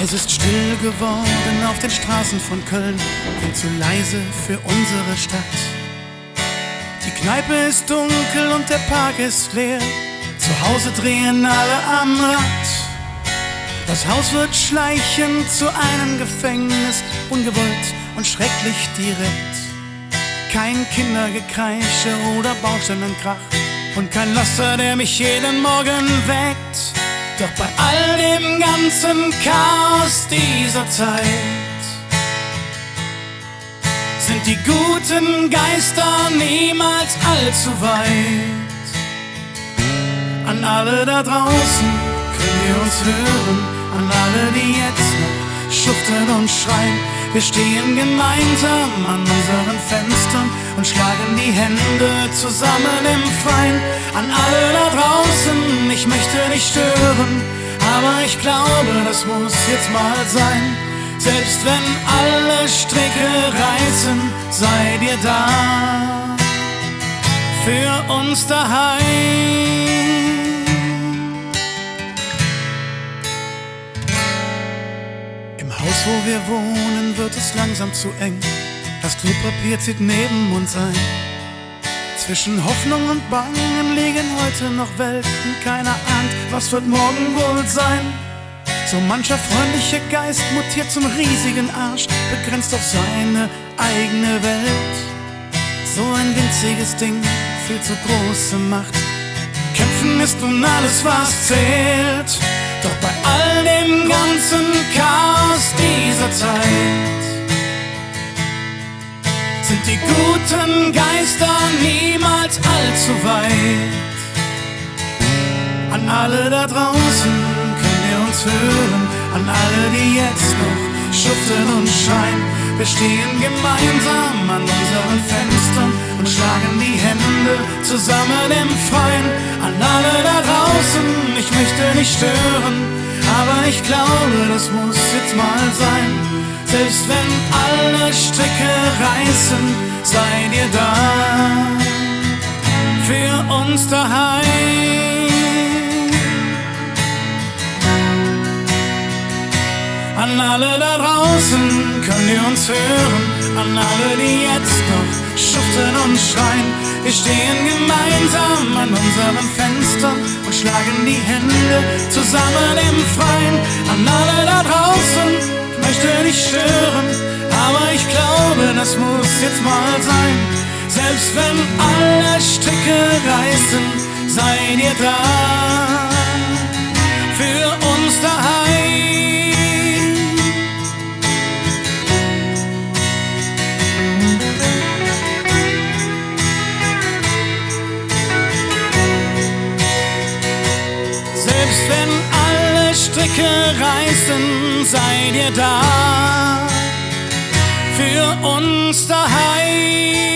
Es ist still geworden auf den Straßen von Köln, viel zu leise für unsere Stadt. Die Kneipe ist dunkel und der Park ist leer, zu Hause drehen alle am Rad. Das Haus wird schleichend zu einem Gefängnis, ungewollt und schrecklich direkt. Kein Kindergekreische oder Baustellenkrach und kein Laster, der mich jeden Morgen weckt. Doch bei all dem ganzen Chaos dieser Zeit sind die guten Geister niemals allzu weit. An alle da draußen, können wir uns hören, an alle, die jetzt noch schuften und schreien. Wir stehen gemeinsam an unseren Fenstern und schlagen die Hände zusammen im Freien. An alle da draußen, ich möchte nicht stören, aber ich glaube, das muss jetzt mal sein. Selbst wenn alle Stricke reißen, seid ihr da für uns daheim. Im Haus, wo wir wohnen, wird es langsam zu eng. Das Klopapier zieht neben uns ein. Zwischen Hoffnung und Bangen liegen heute noch Welten. Keiner ahnt, was wird morgen wohl sein. So mancher freundliche Geist mutiert zum riesigen Arsch, begrenzt auf seine eigene Welt. So ein winziges Ding, viel zu große Macht. Kämpfen ist nun alles, was zählt. Doch bei all dem ganzen Chaos dieser Zeit sind die guten Geister niemals allzu weit. An alle da draußen, könnt ihr uns hören, an alle, die jetzt noch schuften und schreien. Wir stehen gemeinsam an unseren Fenstern und schlagen die Hände zusammen im Freien. An alle da draußen, ich möchte nicht stören, aber ich glaube, das muss jetzt mal sein. Selbst wenn alle Stricke reißen, seid ihr da für uns daheim. An alle da draußen, könnt ihr uns hören, an alle, die jetzt noch schuften und schreien. Wir stehen gemeinsam an unseren Fenstern und schlagen die Hände zusammen im Freien. An alle da draußen, ich möchte nicht stören, aber ich glaube, das muss jetzt mal sein. Selbst wenn alle Stricke reißen, seid ihr da für uns daheim. Selbst wenn alle Stricke reißen, seid ihr da für uns daheim.